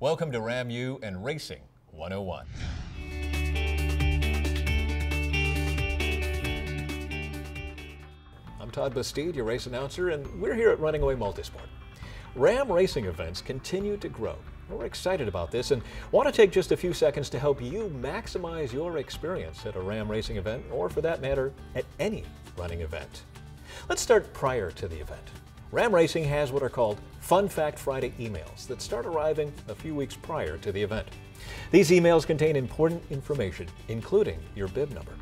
Welcome to Ram U and Racing 101. I'm Todd Bastide, your race announcer, and we're here at Running Away Multisport. Ram racing events continue to grow. We're excited about this and want to take just a few seconds to help you maximize your experience at a Ram racing event, or for that matter, at any running event. Let's start prior to the event. Ram Racing has what are called Fun Fact Friday emails that start arriving a few weeks prior to the event. These emails contain important information, including your bib number.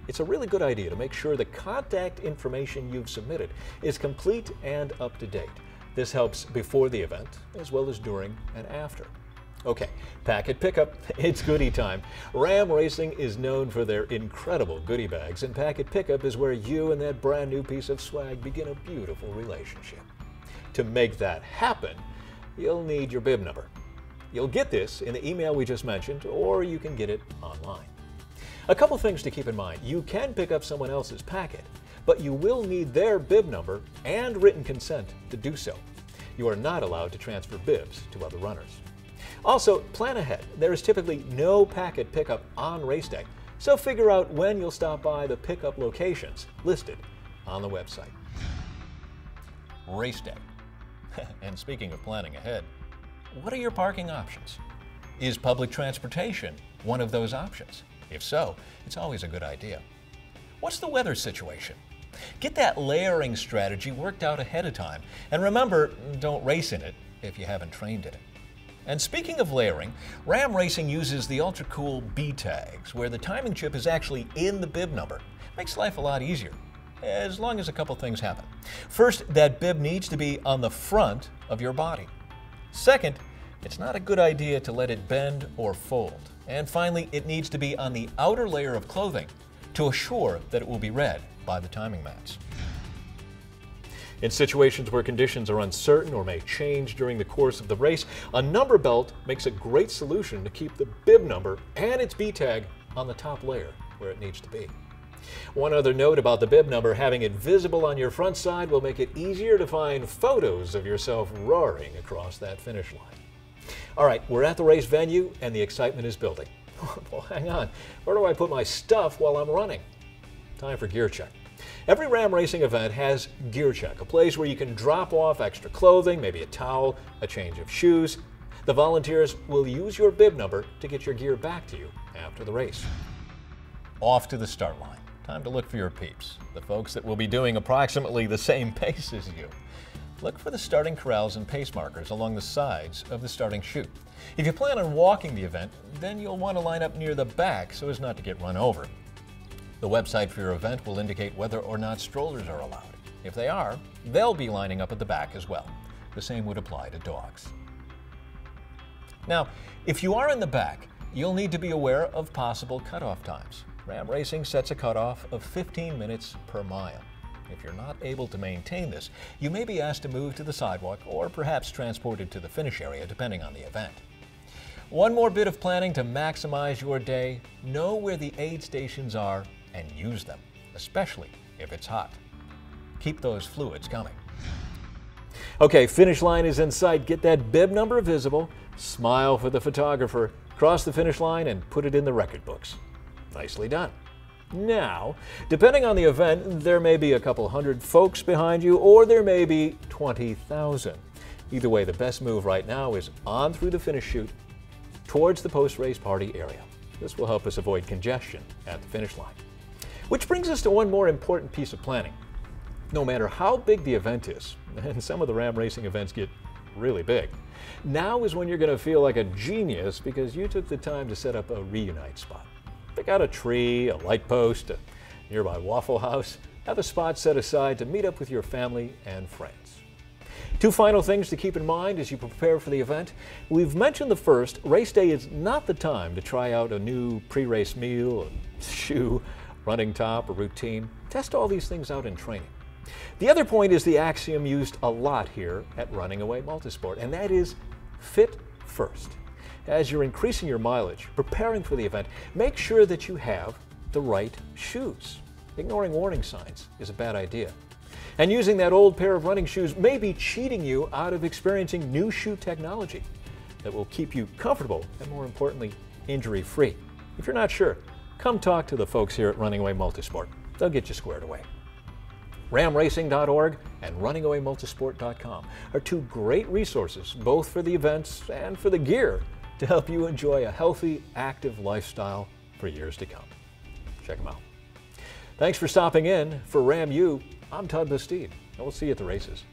It's a really good idea to make sure the contact information you've submitted is complete and up to date. This helps before the event, as well as during and after. Okay, packet pickup, it's goodie time. Ram Racing is known for their incredible goodie bags, and packet pickup is where you and that brand new piece of swag begin a beautiful relationship. To make that happen, you'll need your bib number. You'll get this in the email we just mentioned, or you can get it online. A couple things to keep in mind. You can pick up someone else's packet, but you will need their bib number and written consent to do so. You are not allowed to transfer bibs to other runners. Also, plan ahead. There is typically no packet pickup on race day, so figure out when you'll stop by the pickup locations listed on the website. Race day. And speaking of planning ahead, what are your parking options? Is public transportation one of those options? If so, it's always a good idea. What's the weather situation? Get that layering strategy worked out ahead of time. And remember, don't race in it if you haven't trained in it. And speaking of layering, Ram Racing uses the ultra-cool B-tags, where the timing chip is actually in the bib number. Makes life a lot easier, as long as a couple things happen. First, that bib needs to be on the front of your body. Second, it's not a good idea to let it bend or fold. And finally, it needs to be on the outer layer of clothing to assure that it will be read by the timing mats. In situations where conditions are uncertain or may change during the course of the race, a number belt makes a great solution to keep the bib number and its B-tag on the top layer where it needs to be. One other note about the bib number: having it visible on your front side will make it easier to find photos of yourself roaring across that finish line. All right, we're at the race venue and the excitement is building. Well, hang on, where do I put my stuff while I'm running? Time for gear check. Every Ram Racing event has gear check, a place where you can drop off extra clothing, maybe a towel, a change of shoes. The volunteers will use your bib number to get your gear back to you after the race. Off to the start line. Time to look for your peeps, the folks that will be doing approximately the same pace as you. Look for the starting corrals and pace markers along the sides of the starting chute. If you plan on walking the event, then you'll want to line up near the back so as not to get run over. The website for your event will indicate whether or not strollers are allowed. If they are, they'll be lining up at the back as well. The same would apply to dogs. Now, if you are in the back, you'll need to be aware of possible cutoff times. Ram Racing sets a cutoff of 15 minutes per mile. If you're not able to maintain this, you may be asked to move to the sidewalk or perhaps transported to the finish area, depending on the event. One more bit of planning to maximize your day: know where the aid stations are and use them, especially if it's hot. Keep those fluids coming. Okay, finish line is in sight. Get that bib number visible, smile for the photographer, cross the finish line, and put it in the record books. Nicely done. Now, depending on the event, there may be a couple hundred folks behind you, or there may be 20,000. Either way, the best move right now is on through the finish chute towards the post-race party area. This will help us avoid congestion at the finish line. Which brings us to one more important piece of planning. No matter how big the event is, and some of the Ram Racing events get really big, now is when you're going to feel like a genius because you took the time to set up a reunite spot. Pick out a tree, a light post, a nearby Waffle House. Have a spot set aside to meet up with your family and friends. Two final things to keep in mind as you prepare for the event. We've mentioned the first: race day is not the time to try out a new pre-race meal, a shoe, running top, or routine. Test all these things out in training. The other point is the axiom used a lot here at Running Away Multisport, and that is fit first. As you're increasing your mileage, preparing for the event, make sure that you have the right shoes. Ignoring warning signs is a bad idea. And using that old pair of running shoes may be cheating you out of experiencing new shoe technology. that will keep you comfortable and, more importantly, injury-free. If you're not sure, come talk to the folks here at Running Away Multisport. They'll get you squared away. RamRacing.org and RunningAwayMultisport.com are two great resources, both for the events and for the gear, to help you enjoy a healthy, active lifestyle for years to come. Check them out. Thanks for stopping in. For Ram U, I'm Todd Bastide, and we'll see you at the races.